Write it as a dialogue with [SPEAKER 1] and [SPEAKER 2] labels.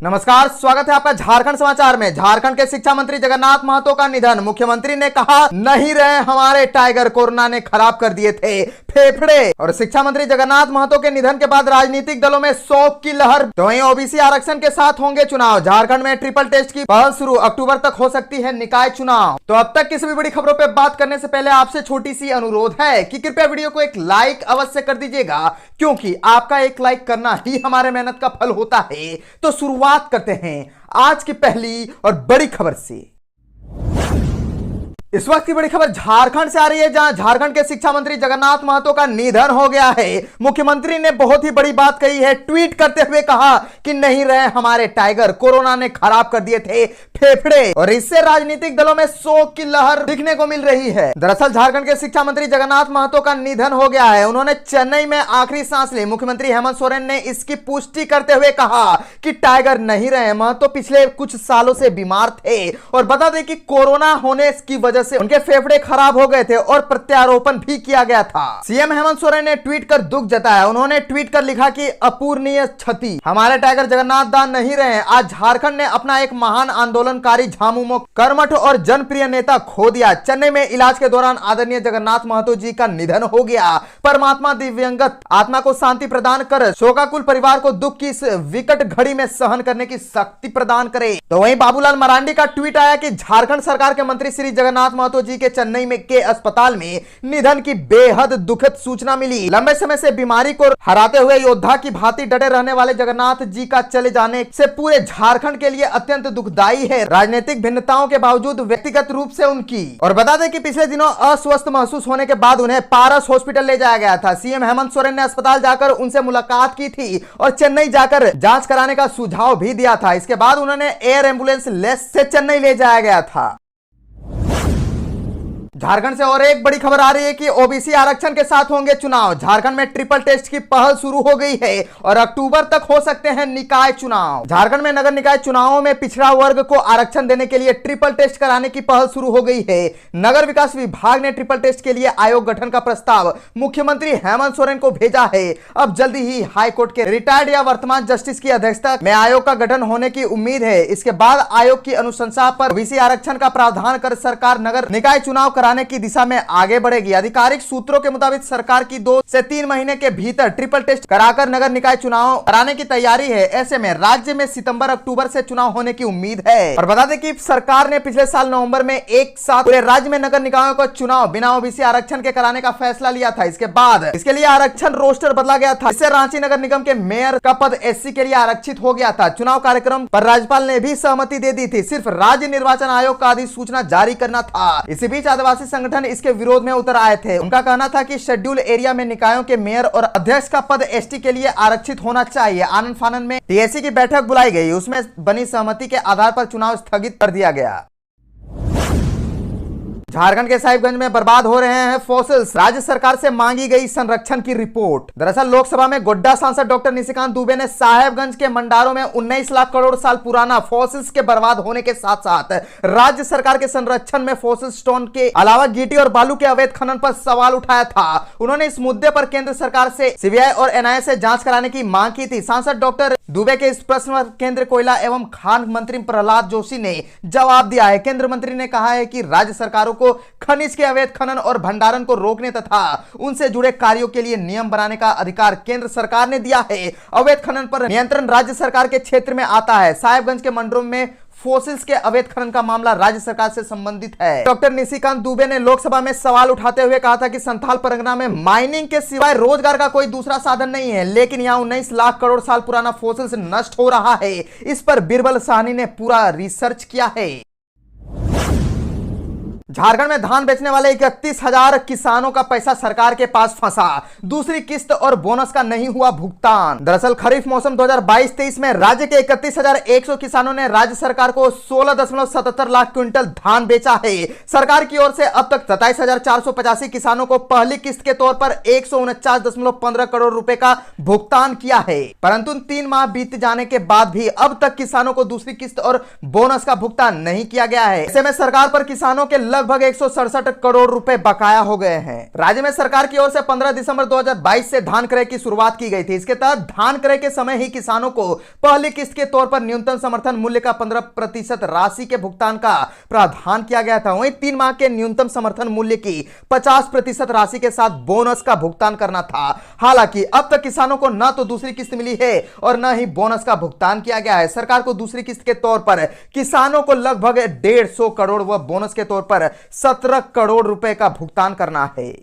[SPEAKER 1] नमस्कार, स्वागत है आपका झारखंड समाचार में। झारखंड के शिक्षा मंत्री जगन्नाथ महतो का निधन। मुख्यमंत्री ने कहा, नहीं रहे हमारे टाइगर, कोरोना ने खराब कर दिए थे फेफड़े। और शिक्षा मंत्री जगन्नाथ महतो के निधन के बाद राजनीतिक दलों में शोक की लहर। तो वहीं ओबीसी आरक्षण के साथ होंगे चुनाव। झारखंड में ट्रिपल टेस्ट की पहल शुरू, अक्टूबर तक हो सकती है निकाय चुनाव। तो अब तक किसी भी बड़ी खबरों पर बात करने से पहले आपसे छोटी सी अनुरोध है कि कृपया वीडियो को एक लाइक अवश्य कर दीजिएगा, क्योंकि आपका एक लाइक करना ही हमारे मेहनत का फल होता है। तो शुरुआत करते हैं आज की पहली और बड़ी खबर से। इस वक्त की बड़ी खबर झारखंड से आ रही है, जहां झारखंड के शिक्षा मंत्री जगन्नाथ महतो का निधन हो गया है। मुख्यमंत्री ने बहुत ही बड़ी बात कही है, ट्वीट करते हुए कहा कि नहीं रहे हमारे टाइगर, कोरोना ने खराब कर दिए थे फेफड़े। और इससे राजनीतिक दलों में शोक की लहर दिखने को मिल रही है। दरअसल झारखंड के शिक्षा मंत्री जगन्नाथ महतो का निधन हो गया है। उन्होंने चेन्नई में आखिरी सांस ली। मुख्यमंत्री हेमंत सोरेन ने इसकी पुष्टि करते हुए कहा कि टाइगर नहीं रहे। महतो पिछले कुछ सालों से बीमार थे और बता दें कि कोरोना होने की वजह से उनके फेफड़े खराब हो गए थे और प्रत्यारोपण भी किया गया था। सीएम हेमंत सोरेन ने ट्वीट कर दुख जताया। उन्होंने ट्वीट कर लिखा कि अपूरणीय क्षति, हमारे टाइगर जगन्नाथ दान नहीं रहे। आज झारखंड ने अपना एक महान आंदोलनकारी, झामुमो, कर्मठ और जनप्रिय नेता खो दिया। चेन्नई में इलाज के दौरान आदरणीय जगन्नाथ महतो जी का निधन हो गया। परमात्मा दिव्यंगत आत्मा को शांति प्रदान कर शोकाकुल परिवार को दुख की इस विकट घड़ी में सहन करने की शक्ति प्रदान करे। तो वहीं बाबूलाल मरांडी का ट्वीट आया कि झारखंड सरकार के मंत्री श्री जगन्नाथ महतो जी के चेन्नई में के अस्पताल में निधन की बेहद दुखद सूचना मिली। लंबे समय से बीमारी को हराते हुए योद्धा की भांति डटे रहने वाले जगन्नाथ जी का चले जाने से पूरे झारखंड के लिए अत्यंत दुखदायी है। राजनीतिक भिन्नताओं के बावजूद व्यक्तिगत रूप से उनकी, और बता दें कि पिछले दिनों अस्वस्थ महसूस होने के बाद उन्हें पारस हॉस्पिटल ले जाया गया था। सीएम हेमंत सोरेन ने अस्पताल जाकर उनसे मुलाकात की थी और चेन्नई जाकर जांच कराने का सुझाव भी दिया था। इसके बाद उन्होंने एयर एम्बुलेंस लेस से चेन्नई ले जाया गया था। झारखंड से और एक बड़ी खबर आ रही है कि ओबीसी आरक्षण के साथ होंगे चुनाव। झारखंड में ट्रिपल टेस्ट की पहल शुरू हो गई है और अक्टूबर तक हो सकते हैं निकाय चुनाव। झारखंड में नगर निकाय चुनावों में पिछड़ा वर्ग को आरक्षण देने के लिए ट्रिपल टेस्ट कराने की पहल शुरू हो गई है। नगर विकास विभाग ने ट्रिपल टेस्ट के लिए आयोग गठन का प्रस्ताव मुख्यमंत्री हेमंत सोरेन को भेजा है। अब जल्दी ही हाईकोर्ट के रिटायर्ड या वर्तमान जस्टिस की अध्यक्षता में आयोग का गठन होने की उम्मीद है। इसके बाद आयोग की अनुशंसा पर ओबीसी आरक्षण का प्रावधान कर सरकार नगर निकाय चुनाव कराने की दिशा में आगे बढ़ेगी। आधिकारिक सूत्रों के मुताबिक सरकार की 2 से 3 महीने के भीतर ट्रिपल टेस्ट कराकर नगर निकाय चुनाव कराने की तैयारी है। ऐसे में राज्य में सितंबर अक्टूबर से चुनाव होने की उम्मीद है। और बता दें कि सरकार ने पिछले साल नवंबर में एक साथ पूरे राज्य में नगर निकायों का चुनाव बिना ओबीसी आरक्षण के कराने का फैसला लिया था। इसके बाद इसके लिए आरक्षण रोस्टर बदला गया था। इससे रांची नगर निगम के मेयर का पद एससी के लिए आरक्षित हो गया था। चुनाव कार्यक्रम पर राज्यपाल ने भी सहमति दे दी थी। सिर्फ राज्य निर्वाचन आयोग का अधिसूचना जारी करना था। इसी बीच आदिवासी संगठन इसके विरोध में उतर आए थे। उनका कहना था कि शेड्यूल एरिया में निकायों के मेयर और अध्यक्ष का पद एसटी के लिए आरक्षित होना चाहिए। आनंद फानन में टीएससी की बैठक बुलाई गई। उसमें बनी सहमति के आधार पर चुनाव स्थगित कर दिया गया। झारखंड के साहिबगंज में बर्बाद हो रहे हैं फॉसिल्स। राज्य सरकार से मांगी गई संरक्षण की रिपोर्ट। दरअसल लोकसभा में गोड्डा सांसद डॉक्टर निशिकांत दुबे ने साहेबगंज के मंडारों में 19 लाख करोड़ साल पुराना फॉसिल्स के बर्बाद होने के साथ साथ राज्य सरकार के संरक्षण में फॉसिल स्टोन के अलावा गिट्टी और बालू के अवैध खनन पर सवाल उठाया था। उन्होंने इस मुद्दे पर केंद्र सरकार से सीबीआई और एनआईए से जांच कराने की मांग की थी। सांसद डॉक्टर दुबे के इस प्रश्न पर केंद्रीय कोयला एवं खान मंत्री प्रहलाद जोशी ने जवाब दिया है। केंद्र मंत्री ने कहा है कि राज्य सरकारों को खनिज के अवैध खनन और भंडारण को रोकने तथा उनसे जुड़े कार्यों के लिए नियम बनाने का अधिकार केंद्र सरकार ने दिया है। अवैध खनन पर नियंत्रण राज्य सरकार के क्षेत्र में आता है। साहेबगंज के मंडरों में फॉसिल्स के अवैध खनन का मामला राज्य सरकार से संबंधित है। डॉक्टर निशिकांत दुबे ने लोकसभा में सवाल उठाते हुए कहा था कि संथाल परगना में माइनिंग के सिवाय रोजगार का कोई दूसरा साधन नहीं है, लेकिन यहाँ 19 लाख करोड़ साल पुराना फॉसिल्स नष्ट हो रहा है। इस पर बीरबल साहनी ने पूरा रिसर्च किया है। झारखंड में धान बेचने वाले 31,000 किसानों का पैसा सरकार के पास फंसा। दूसरी किस्त और बोनस का नहीं हुआ भुगतान। दरअसल खरीफ मौसम 2022-23 में राज्य के 31,100 किसानों ने राज्य सरकार को 16.77 लाख क्विंटल धान बेचा है। सरकार की ओर से अब तक 27,485 किसानों को पहली किस्त के तौर पर 149.15 करोड़ रुपए का भुगतान किया है, परंतु 3 माह बीत जाने के बाद भी अब तक किसानों को दूसरी किस्त और बोनस का भुगतान नहीं किया गया है। ऐसे में सरकार पर किसानों के लगभग 167 करोड़ रुपए बकाया हो गए हैं। राज्य में सरकार की ओर से 15 दिसंबर 2022 से धान क्रय की शुरुआत की गई थी। इसके तहत धान क्रय के समय ही किसानों को पहली किस्त के तौर पर न्यूनतम समर्थन मूल्य का 15% राशि के भुगतान का प्रावधान किया गया था। वहीं 3 माह के न्यूनतम समर्थन मूल्य की 50% राशि के साथ बोनस का भुगतान करना था। हालांकि अब तक किसानों को न तो दूसरी किस्त मिली है और न ही बोनस का भुगतान किया गया है। सरकार को दूसरी किस्त के तौर पर किसानों को लगभग 150 करोड़ व बोनस के तौर पर 17 करोड़ रुपए का भुगतान करना है।